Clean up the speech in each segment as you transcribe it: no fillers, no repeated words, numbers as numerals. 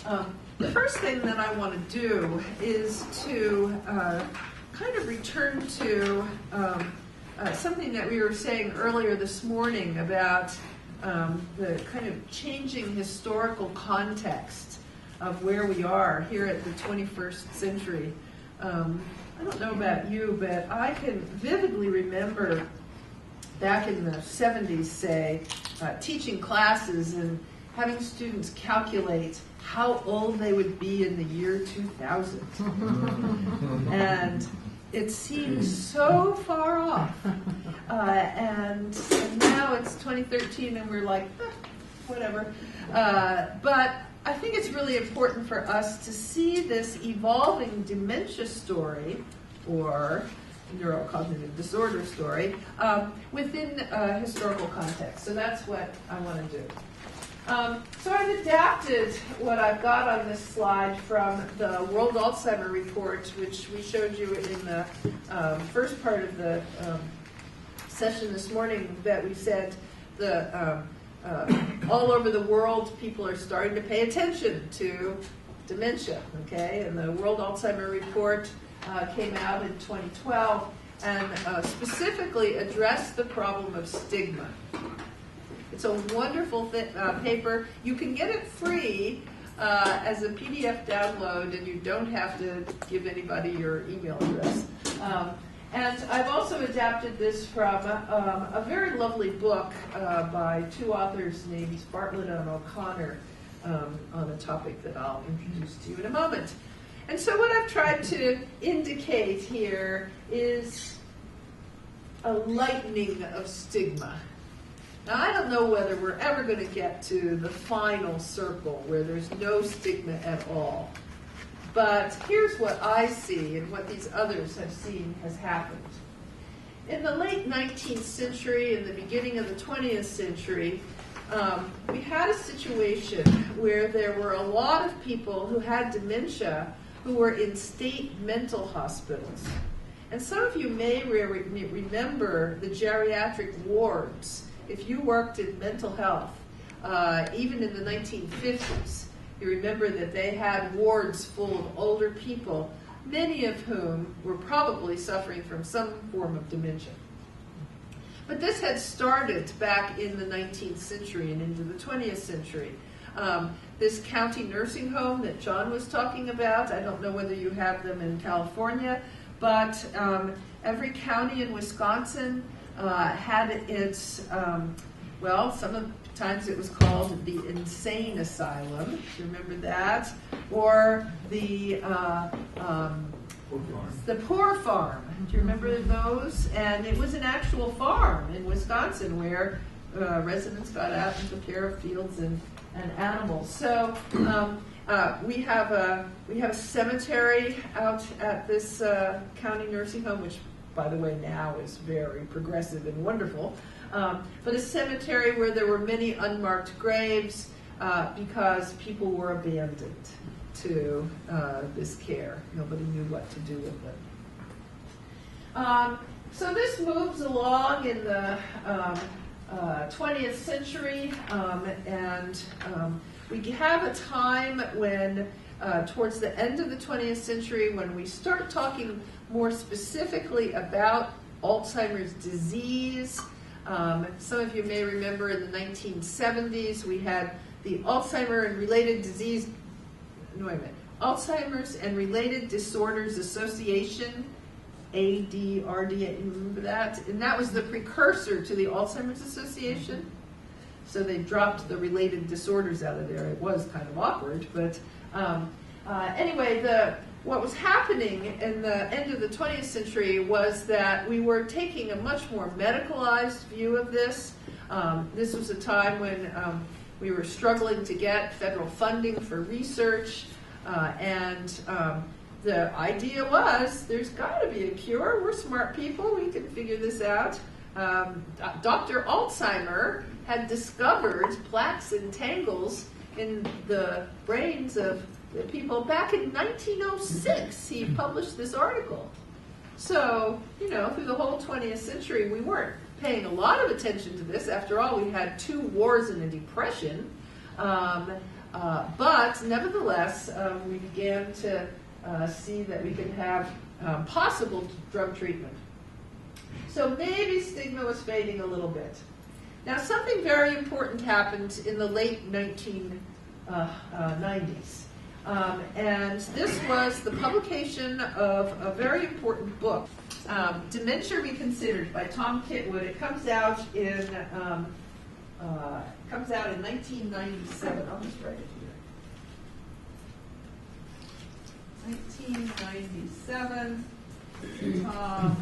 The first thing that I want to do is to kind of return to something that we were saying earlier this morning about the kind of changing historical context of where we are here at the 21st century. I don't know about you, but I can vividly remember back in the 70s, say, teaching classes and having students calculate how old they would be in the year 2000. And it seems so far off. And now it's 2013 and we're like, whatever. But I think it's really important for us to see this evolving dementia story, or neurocognitive disorder story, within historical context. So that's what I want to do. So I've adapted what I've got on this slide from the World Alzheimer Report, which we showed you in the first part of the session this morning, that we said all over the world people are starting to pay attention to dementia, okay? And the World Alzheimer Report came out in 2012 and specifically addressed the problem of stigma. It's a wonderful paper. You can get it free as a PDF download, and you don't have to give anybody your email address. And I've also adapted this from a very lovely book by two authors named Bartlett and O'Connor on a topic that I'll introduce to you in a moment. And so what I've tried to indicate here is a lightening of stigma. Now, I don't know whether we're ever going to get to the final circle where there's no stigma at all. But here's what I see and what these others have seen has happened. In the late 19th century and the beginning of the 20th century, we had a situation where there were a lot of people who had dementia who were in state mental hospitals. And some of you may remember the geriatric wards. If you worked in mental health, even in the 1950s, you remember that they had wards full of older people, many of whom were probably suffering from some form of dementia. But this had started back in the 19th century and into the 20th century. This county nursing home that John was talking about, I don't know whether you have them in California, but every county in Wisconsin had its, sometimes it was called the insane asylum. Do you remember that? Or the poor farm. Do you remember those? And it was an actual farm in Wisconsin where residents got out and took care of fields and animals. So we have a cemetery out at this county nursing home, which, by the way, now is very progressive and wonderful. But a cemetery where there were many unmarked graves because people were abandoned to this care. Nobody knew what to do with them. So this moves along in the 20th century, and we have a time when, towards the end of the 20th century, when we start talking more specifically about Alzheimer's disease. Some of you may remember in the 1970s we had the Alzheimer's and Related Disorders Association, ADRD, you remember that? And that was the precursor to the Alzheimer's Association. So they dropped the related disorders out of there. It was kind of awkward, but anyway, what was happening in the end of the 20th century was that we were taking a much more medicalized view of this. This was a time when we were struggling to get federal funding for research, and the idea was there's got to be a cure. We're smart people. We can figure this out. Dr. Alzheimer had discovered plaques and tangles in the brains of the people back in 1906. He published this article. So, through the whole 20th century, we weren't paying a lot of attention to this. After all, we had 2 wars and a depression. But nevertheless, we began to see that we could have possible drug treatment. So maybe stigma was fading a little bit. Now, something very important happened in the late 1990s. And this was the publication of a very important book, Dementia Reconsidered by Tom Kitwood. It comes out in 1997. I'll just write it here. 1997. Tom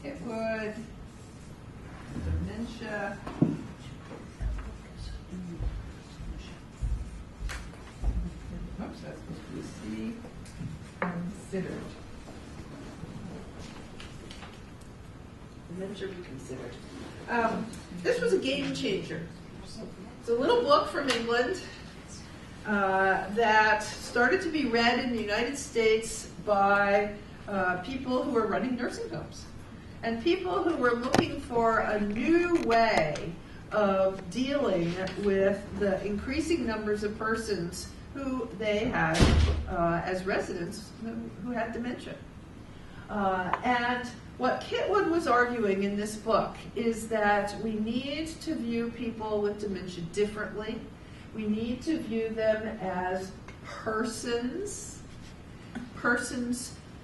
Kitwood, Dementia. Oops, that's supposed to be C. Considered. Dementia Reconsidered. This was a game changer. It's a little book from England that started to be read in the United States by people who were running nursing homes and people who were looking for a new way of dealing with the increasing numbers of persons who they had as residents who had dementia. And what Kitwood was arguing in this book is that we need to view people with dementia differently. We need to view them as persons,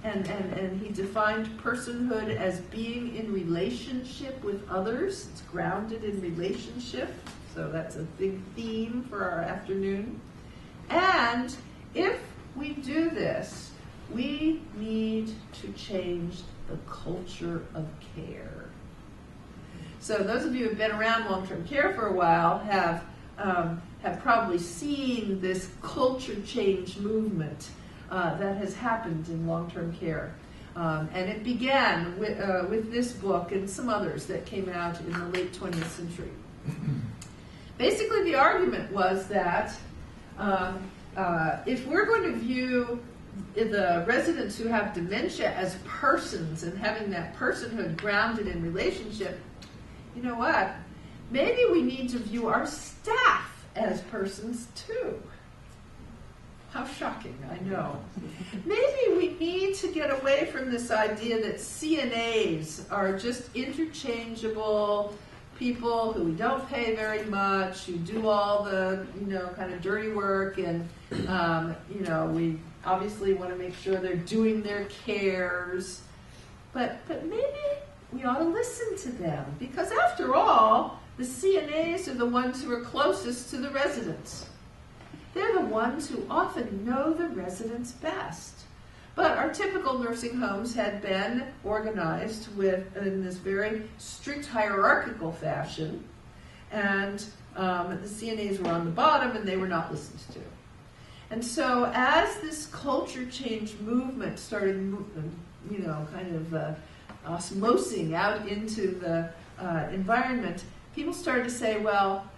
and he defined personhood as being in relationship with others. It's grounded in relationship, so that's a big theme for our afternoon. And if we do this, we need to change the culture of care. So those of you who have been around long-term care for a while have probably seen this culture change movement that has happened in long-term care. And it began with this book and some others that came out in the late 20th century. Basically, the argument was that if we're going to view the residents who have dementia as persons and having that personhood grounded in relationship, you know what? Maybe we need to view our staff as persons too. How shocking, I know. Maybe we need to get away from this idea that CNAs are just interchangeable people who we don't pay very much, who do all the, kind of dirty work, and, we obviously want to make sure they're doing their cares. But maybe we ought to listen to them, because after all, the CNAs are the ones who are closest to the residents. They're the ones who often know the residents best. But our typical nursing homes had been organized in this very strict hierarchical fashion, and the CNAs were on the bottom and they were not listened to. And so as this culture change movement started, osmosing out into the environment, people started to say, well,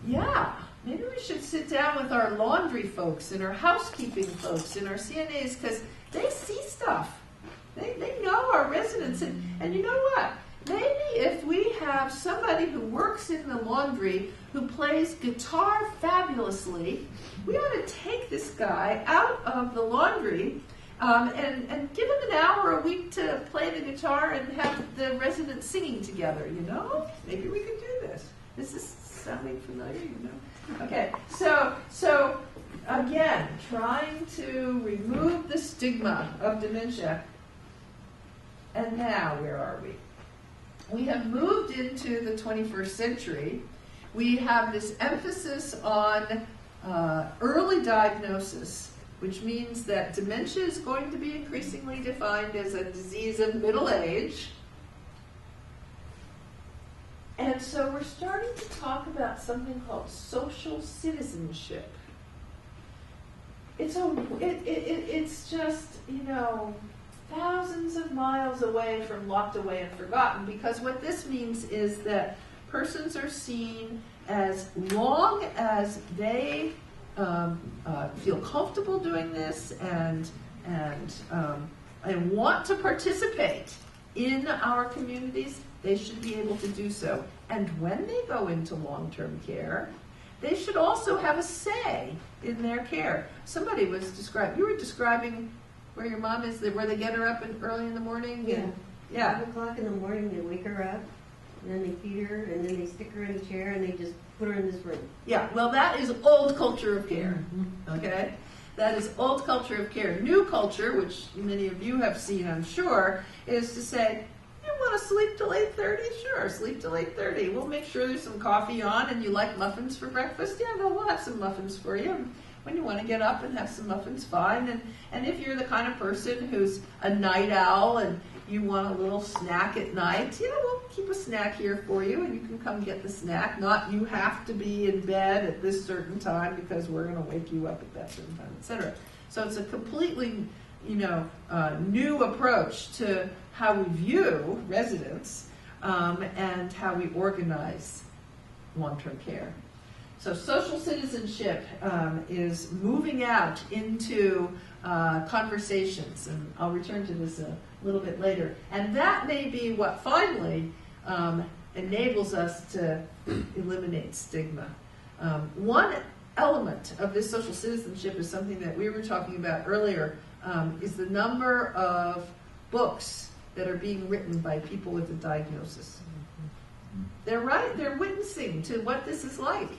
yeah, maybe we should sit down with our laundry folks and our housekeeping folks and our CNAs, because they see stuff. They know our residents. And you know what? Maybe if we have somebody who works in the laundry who plays guitar fabulously, we ought to take this guy out of the laundry and give him an hour a week to play the guitar and have the residents singing together, Maybe we could do this. This is sounding familiar, Okay, so again, trying to remove the stigma of dementia. And now, where are we? We have moved into the 21st century. We have this emphasis on early diagnosis, which means that dementia is going to be increasingly defined as a disease of middle age. And so we're starting to talk about something called social citizenship. It's just, thousands of miles away from locked away and forgotten, because what this means is that persons are seen as long as they feel comfortable doing this and want to participate in our communities, they should be able to do so. And when they go into long-term care, they should also have a say in their care. Somebody was you were describing where your mom is, where they get her up early in the morning? Yeah. Yeah. 5 o'clock in the morning, they wake her up, and then they feed her, and then they stick her in a chair, and they just put her in this room. Yeah, well, that is old culture of care, okay? That is old culture of care. New culture, which many of you have seen, I'm sure, is to say, you want to sleep till 8:30? Sure, sleep till 8:30. We'll make sure there's some coffee on, and you like muffins for breakfast? Yeah, no, we'll have some muffins for you. When you want to get up and have some muffins, fine. And if you're the kind of person who's a night owl and you want a little snack at night, yeah, we'll keep a snack here for you, and you can come get the snack. Not you have to be in bed at this certain time because we're going to wake you up at that certain time, etc. So it's a completely, new approach to how we view residents and how we organize long-term care. So social citizenship is moving out into conversations, and I'll return to this a little bit later. And that may be what finally enables us to eliminate stigma. One element of this social citizenship is something that we were talking about earlier, is the number of books that are being written by people with a diagnosis. They're witnessing to what this is like.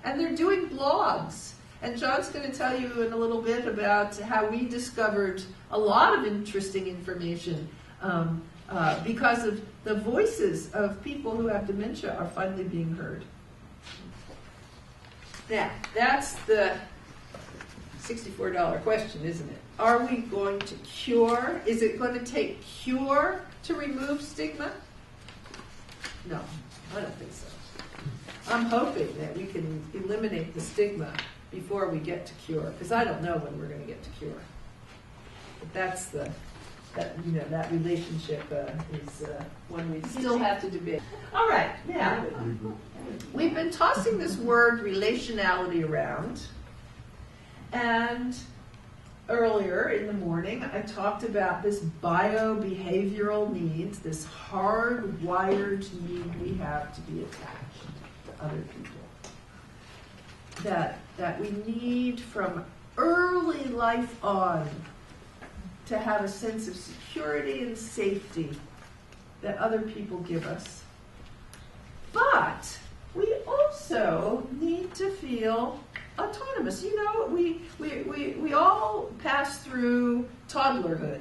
And they're doing blogs. And John's going to tell you in a little bit about how we discovered a lot of interesting information because of the voices of people who have dementia are finally being heard. Now, that's the $64 question, isn't it? Are we going to cure? Is it going to take cure to remove stigma? No, I don't think so. I'm hoping that we can eliminate the stigma before we get to cure, because I don't know when we're going to get to cure. But that relationship is one we still have to debate. All right, now we've been tossing this word relationality around, and earlier in the morning I talked about this bio-behavioral need, this hardwired need we have to be attached to other people. That we need from early life on to have a sense of security and safety that other people give us. But we also need to feel autonomous. We all pass through toddlerhood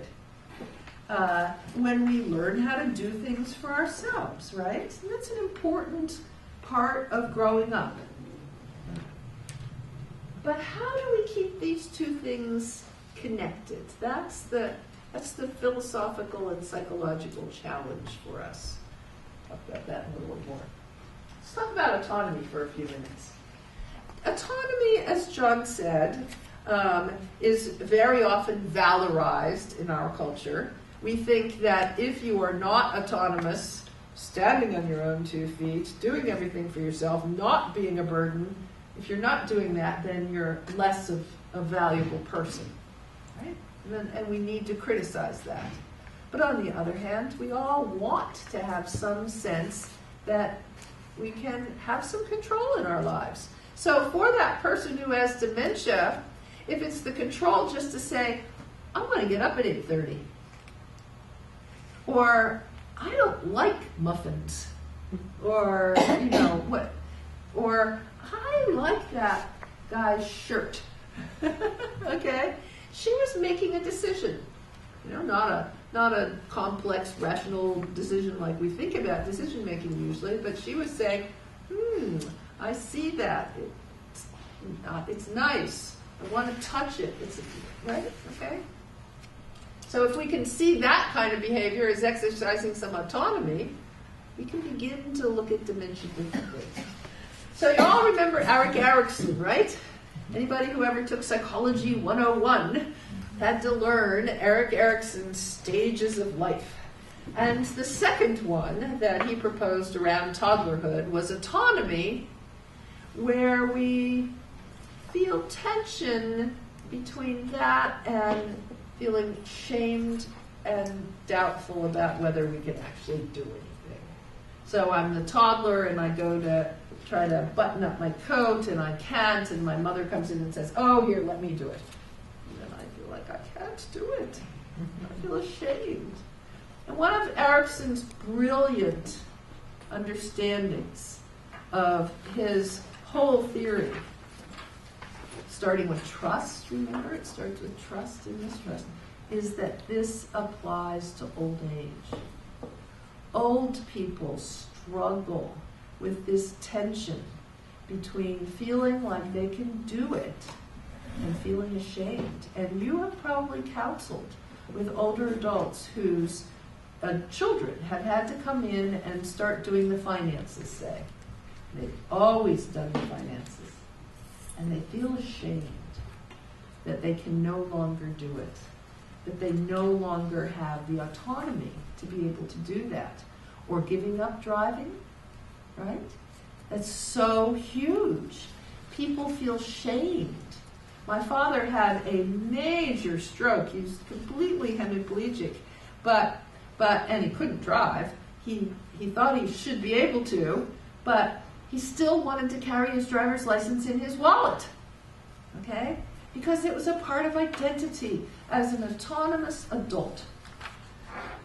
when we learn how to do things for ourselves, right? And that's an important part of growing up. But how do we keep these two things connected? That's the philosophical and psychological challenge for us. Talk about that a little more. Let's talk about autonomy for a few minutes. Autonomy, as John said, is very often valorized in our culture. We think that if you are not autonomous, standing on your own 2 feet, doing everything for yourself, not being a burden, if you're not doing that, then you're less of a valuable person, right? And we need to criticize that. But on the other hand, we all want to have some sense that we can have some control in our lives. So for that person who has dementia, if it's the control just to say, I'm going to get up at 8:30, or I don't like muffins, or or I like that guy's shirt. Okay? She was making a decision. Not a complex, rational decision like we think about decision making usually, but she was saying, I see that. It's nice. I want to touch it. Right? Okay? So if we can see that kind of behavior as exercising some autonomy, we can begin to look at dementia differently. So you all remember Erik Erikson, right? Anybody who ever took Psychology 101 had to learn Erik Erikson's stages of life. And the second one that he proposed around toddlerhood was autonomy, where we feel tension between that and feeling shamed and doubtful about whether we can actually do anything. So I'm the toddler, and I go to try to button up my coat, and I can't, and my mother comes in and says, oh, here, let me do it. And then I feel like I can't do it. I feel ashamed. And one of Erickson's brilliant understandings of his whole theory, starting with trust, remember, it starts with trust and mistrust, is that this applies to old age. Old people struggle with this tension between feeling like they can do it and feeling ashamed. And you have probably counseled with older adults whose children have had to come in and start doing the finances, say. They've always done the finances. And they feel ashamed that they can no longer do it, that they no longer have the autonomy to be able to do that, or giving up driving, right? That's so huge. People feel shamed. My father had a major stroke. He was completely hemiplegic, and he couldn't drive. He thought he should be able to, but he still wanted to carry his driver's license in his wallet, okay? Because it was a part of identity as an autonomous adult.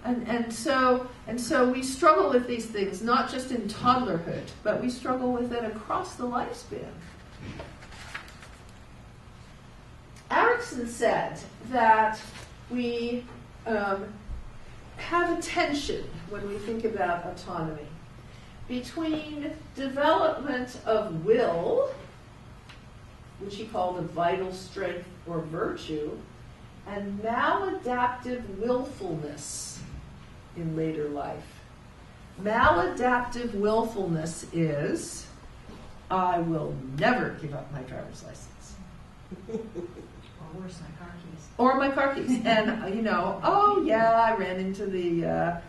And so we struggle with these things, not just in toddlerhood, but we struggle with it across the lifespan. Erickson said that we have a tension when we think about autonomy between development of will, which he called a vital strength or virtue, and maladaptive willfulness in later life. Maladaptive willfulness is, I will never give up my driver's license. Or worse, my car keys. Or my car keys. And, oh yeah, I ran into the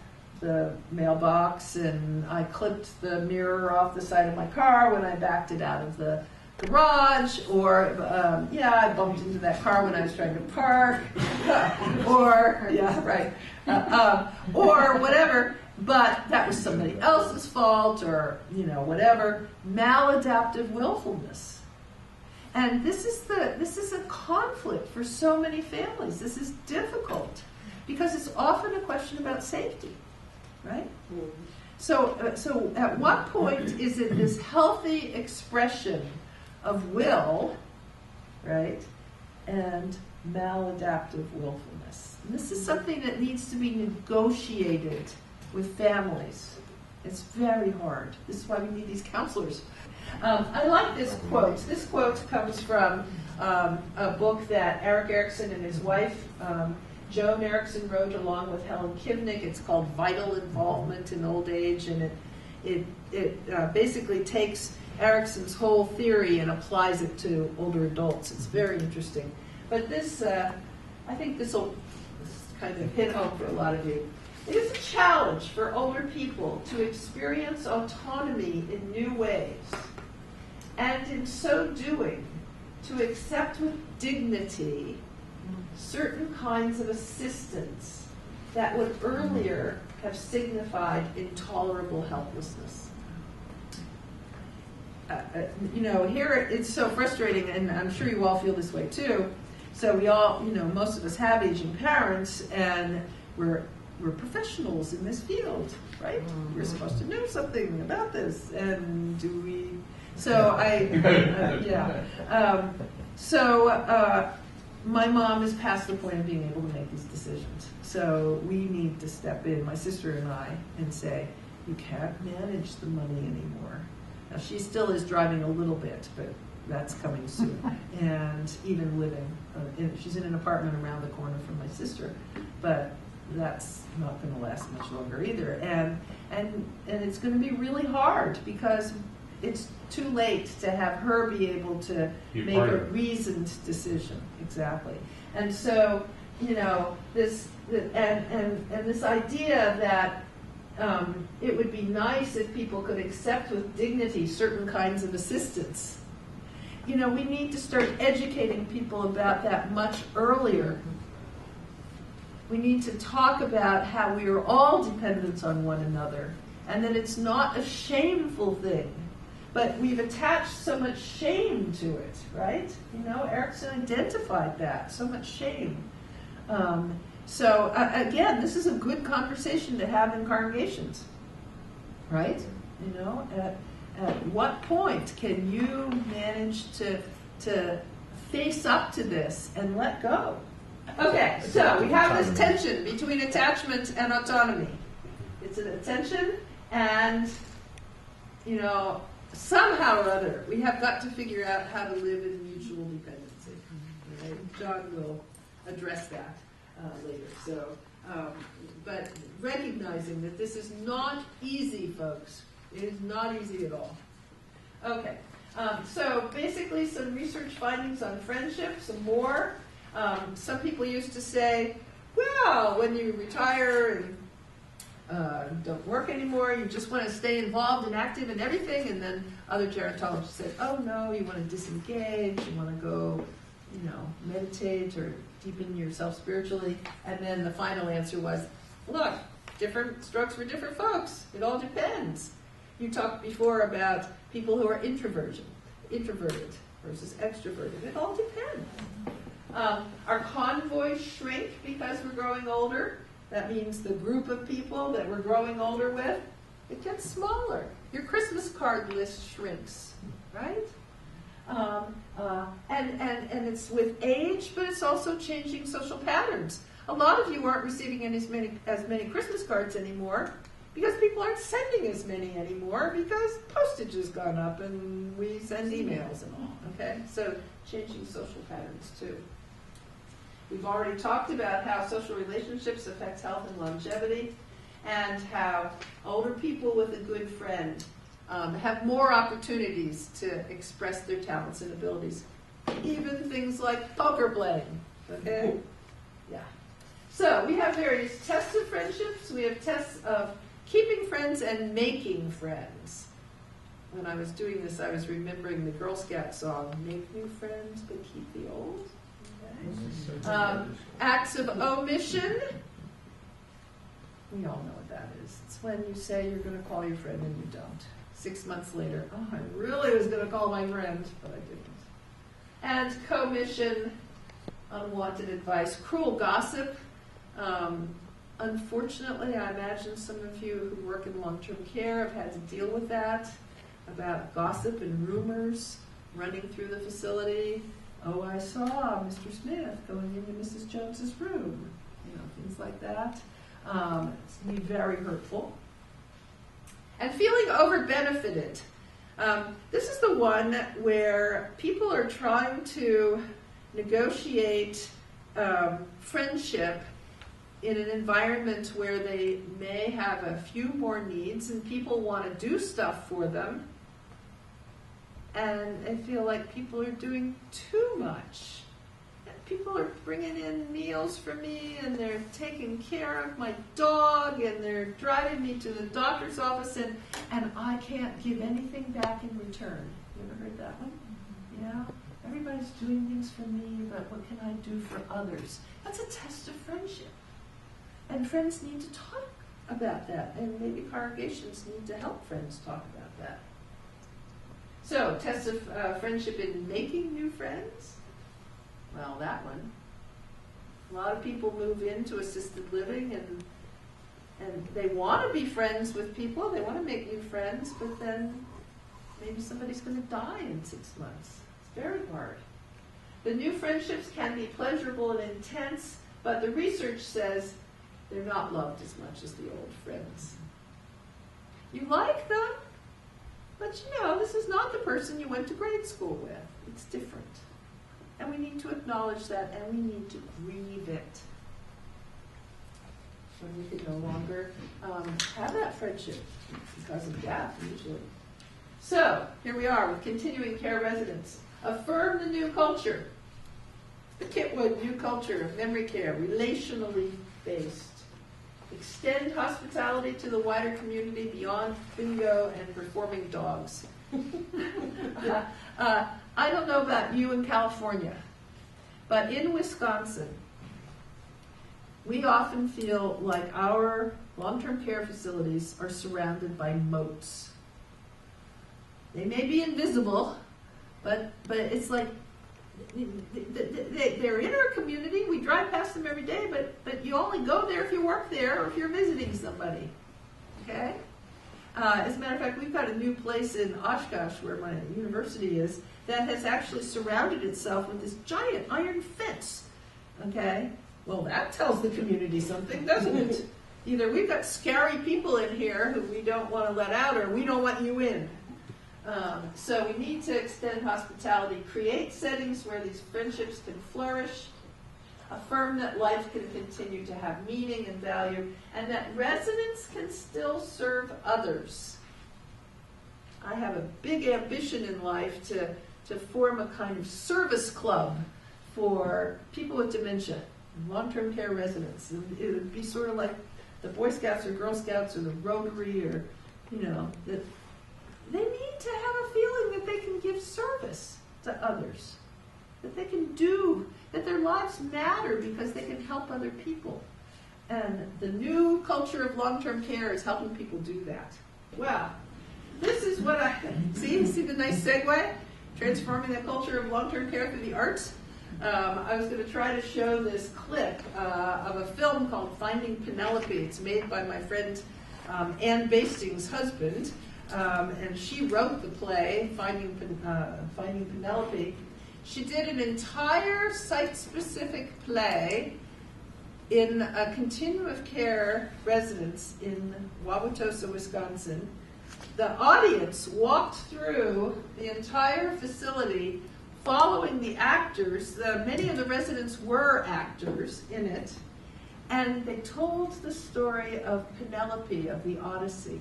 mailbox and I clipped the mirror off the side of my car when I backed it out of the garage, or I bumped into that car when I was trying to park, or whatever. But that was somebody else's fault, or whatever. Maladaptive willfulness. And this is a conflict for so many families. This is difficult because it's often a question about safety, right? So at what point is it this healthy expression of will, right, and maladaptive willfulness? And this is something that needs to be negotiated with families. It's very hard. This is why we need these counselors. I like this quote. This quote comes from a book that Erik Erikson and his wife, Joan Erickson, wrote along with Helen Kivnick. It's called Vital Involvement in Old Age, and it basically takes Erickson's whole theory and applies it to older adults. It's very interesting. But this, I think this will kind of hit home for a lot of you. It is a challenge for older people to experience autonomy in new ways, and in so doing, to accept with dignity certain kinds of assistance that would earlier have signified intolerable helplessness. Here it's so frustrating, and I'm sure you all feel this way too. So we all, most of us have aging parents, and we're professionals in this field, right? We're supposed to know something about this, and do we? So my mom is past the point of being able to make these decisions. So we need to step in, my sister and I, and say, you can't manage the money anymore. Now she still is driving a little bit, but that's coming soon. And even living, she's in an apartment around the corner from my sister, but that's not going to last much longer either. And it's going to be really hard because it's too late to have her be able to make a reasoned decision. Exactly. And so, this idea that it would be nice if people could accept with dignity certain kinds of assistance. We need to start educating people about that much earlier. We need to talk about how we are all dependent on one another, and that it's not a shameful thing. But we've attached so much shame to it, right? You know, Erickson identified that, so much shame. Again, this is a good conversation to have in congregations, right? You know, at what point can you manage to face up to this and let go? Okay, so we have this tension between attachment and autonomy. It's an tension, and, you know, somehow or other, we have got to figure out how to live in mutual dependency. Right? John will address that later. So, but recognizing that this is not easy, folks. It is not easy at all. Okay. So basically some research findings on friendship, some more. Some people used to say, well, when you retire and don't work anymore, you just want to stay involved and active in everything. And then other gerontologists said, oh no, you want to disengage, you want to go, you know, meditate or deepen yourself spiritually. And then the final answer was, look, different strokes for different folks. It all depends. You talked before about people who are introverted versus extroverted. It all depends. Our convoys shrink because we're growing older. That means the group of people that we're growing older with, it gets smaller. Your Christmas card list shrinks, right? And it's with age, but it's also changing social patterns. A lot of you aren't receiving as many Christmas cards anymore because people aren't sending as many anymore because postage has gone up and we send emails and all, okay? So changing social patterns too. We've already talked about how social relationships affect health and longevity, and how older people with a good friend have more opportunities to express their talents and abilities. Even things like poker playing, okay? Yeah. So we have various tests of friendships. We have tests of keeping friends and making friends. When I was doing this, I was remembering the Girl Scout song, make new friends but keep the old. Okay. Acts of omission. We all know what that is. It's when you say you're going to call your friend and you don't. 6 months later, oh, I really was going to call my friend, but I didn't. And commission, unwanted advice, cruel gossip. Unfortunately, I imagine some of you who work in long-term care have had to deal with that, about gossip and rumors running through the facility. Oh, I saw Mr. Smith going into Mrs. Jones's room. You know, things like that. It's going to be very hurtful. And feeling over-benefited. This is the one where people are trying to negotiate friendship in an environment where they may have a few more needs and people want to do stuff for them. And I feel like people are doing too much. People are bringing in meals for me, and they're taking care of my dog, and they're driving me to the doctor's office, and I can't give anything back in return. You ever heard that one? Yeah? Everybody's doing things for me, but what can I do for others? That's a test of friendship. And friends need to talk about that, and maybe congregations need to help friends talk about that. So, tests of friendship in making new friends. Well, that one. A lot of people move into assisted living and they want to be friends with people. They want to make new friends, but then maybe somebody's going to die in 6 months. It's very hard. The new friendships can be pleasurable and intense, but the research says they're not loved as much as the old friends. You like them, but you know, this is not the person you went to grade school with. It's different. And we need to acknowledge that, and we need to grieve it. When we can no longer have that friendship because of death, usually. So, here we are with continuing care residents. Affirm the new culture. The Kitwood new culture of memory care, relationally based. Extend hospitality to the wider community beyond bingo and performing dogs. I don't know about you in California, but in Wisconsin, we often feel like our long-term care facilities are surrounded by moats. They may be invisible, but it's like they're in our community. We drive past them every day, but you only go there if you work there or if you're visiting somebody. Okay? As a matter of fact, we've got a new place in Oshkosh, where my university is, that has actually surrounded itself with this giant iron fence. Okay? Well, that tells the community something, doesn't it? Either we've got scary people in here who we don't want to let out, or we don't want you in. So we need to extend hospitality, create settings where these friendships can flourish, affirm that life can continue to have meaning and value, and that residents can still serve others. I have a big ambition in life to form a kind of service club for people with dementia, long-term care residents. It would be sort of like the Boy Scouts or Girl Scouts or the Rotary, or, that they need to have a feeling that they can give service to others, that they can do, that their lives matter because they can help other people. And the new culture of long-term care is helping people do that. Well, this is what see the nice segue? Transforming the culture of long-term care through the arts. I was going to try to show this clip of a film called Finding Penelope. It's made by my friend Ann Basting's husband. And she wrote the play, Finding Penelope. She did an entire site-specific play in a continuum of care residence in Wauwatosa, Wisconsin. The audience walked through the entire facility following the actors. Many of the residents were actors in it. And they told the story of Penelope, of the Odyssey,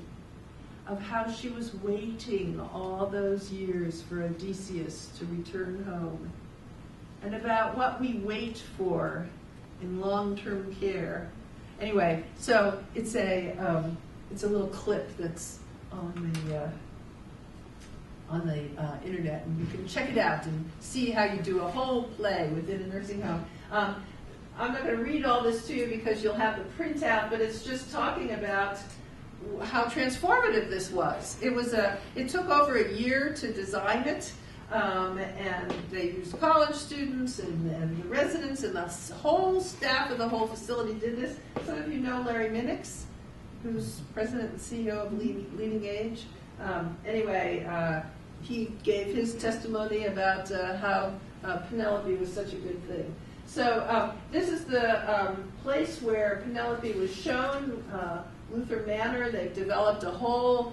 of how she was waiting all those years for Odysseus to return home, and about what we wait for in long-term care. Anyway, so it's a little clip that's on the internet, and you can check it out and see how you do a whole play within a nursing home. I'm not going to read all this to you because you'll have the printout, but it's just talking about how transformative this was. It took over a year to design it, and they used college students and the residents, and the whole staff of the whole facility did this. Some of you know Larry Minix, who's president and CEO of Leading Age. He gave his testimony about how Penelope was such a good thing. So this is the place where Penelope was shown, Luther Manor. They've developed a whole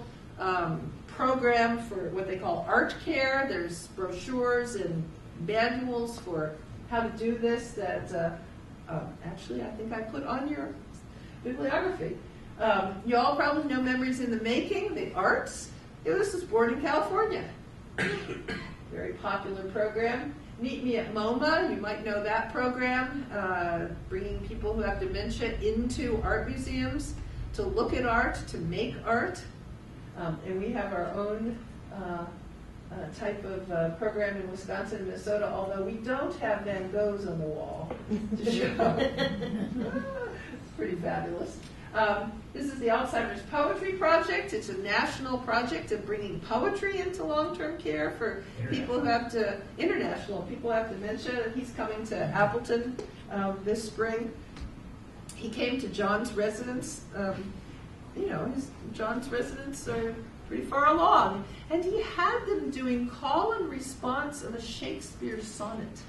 program for what they call art care. There's brochures and manuals for how to do this that actually I think I put on your bibliography. You all probably know Memories in the Making, the arts. This was born in California. Very popular program. Meet Me at MoMA, you might know that program, bringing people who have dementia into art museums to look at art, to make art. And we have our own type of program in Wisconsin and Minnesota, although we don't have Van Goghs on the wall to show. It's pretty fabulous. This is the Alzheimer's Poetry Project. It's a national project of bringing poetry into long-term care for people who have international people who have dementia. He's coming to Appleton this spring. He came to John's residence. John's residents are pretty far along. And he had them doing call and response of a Shakespeare sonnet.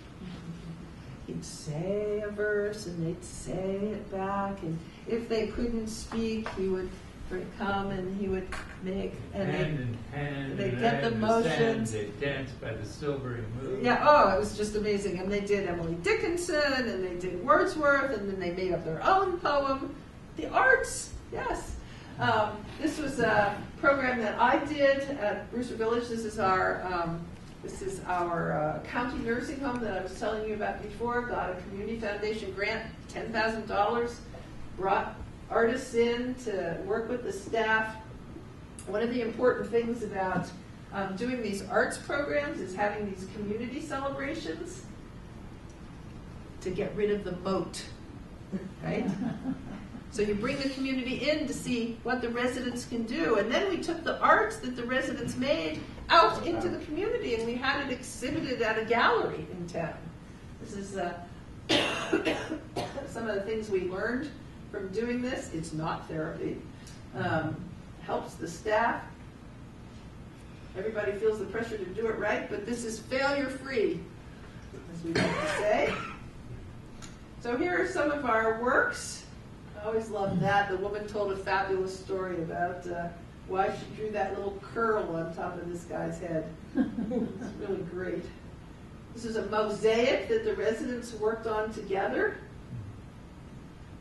He'd say a verse and they'd say it back, and if they couldn't speak, he would come and he would make, and they'd get the motions. They danced by the silvery moon. Yeah, it was just amazing. And they did Emily Dickinson, and they did Wordsworth, and then they made up their own poem. The arts, yes. This was a program that I did at Brewster Village. This is our county nursing home that I was telling you about before. Got a community foundation grant, $10,000. Brought artists in to work with the staff. One of the important things about doing these arts programs is having these community celebrations to get rid of the moat. right? So you bring the community in to see what the residents can do. And then we took the art that the residents made out into the community, and we had it exhibited at a gallery in town. This is some of the things we learned from doing this. It's not therapy. Helps the staff. Everybody feels the pressure to do it right, but this is failure-free, as we like to say. So here are some of our works. I always loved that. The woman told a fabulous story about why she drew that little curl on top of this guy's head. It's really great. This is a mosaic that the residents worked on together.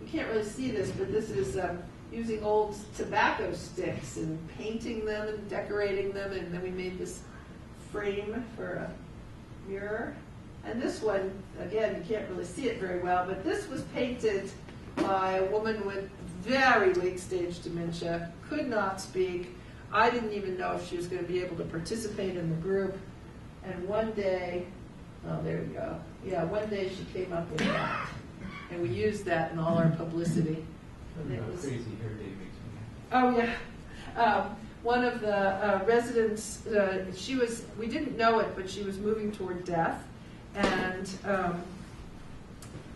You can't really see this, but this is using old tobacco sticks and painting them and decorating them, and then we made this frame for a mirror. And this one, again, you can't really see it very well, but this was painted by a woman with very late-stage dementia, could not speak. I didn't even know if she was going to be able to participate in the group. And one day, oh, there we go. Yeah, one day she came up with that. And we used that in all our publicity. And it was, Crazy hair day makes me oh, yeah. One of the residents, we didn't know it, but she was moving toward death. And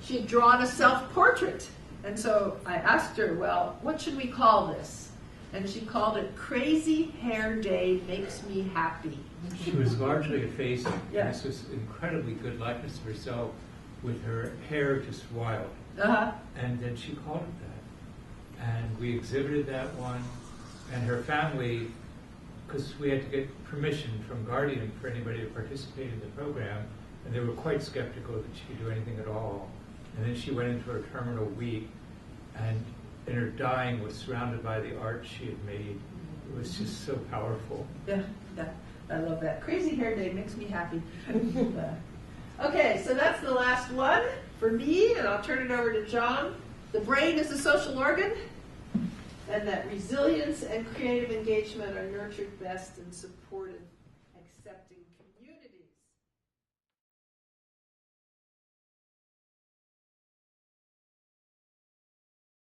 she had drawn a self-portrait. And so I asked her, well, what should we call this? And she called it Crazy Hair Day Makes Me Happy. She was largely a face. Yeah. This was incredibly good likeness of herself with her hair just wild. Uh-huh. And then she called it that. And we exhibited that one. And her family, because we had to get permission from Guardian for anybody to participate in the program, and they were quite skeptical that she could do anything at all. And then she went into her terminal week, and in her dying was surrounded by the art she had made. It was just so powerful. Yeah, I love that. Crazy Hair Day makes me happy. Okay, so that's the last one for me, and I'll turn it over to John. The brain is a social organ, and that resilience and creative engagement are nurtured best in supportive, accepting communities.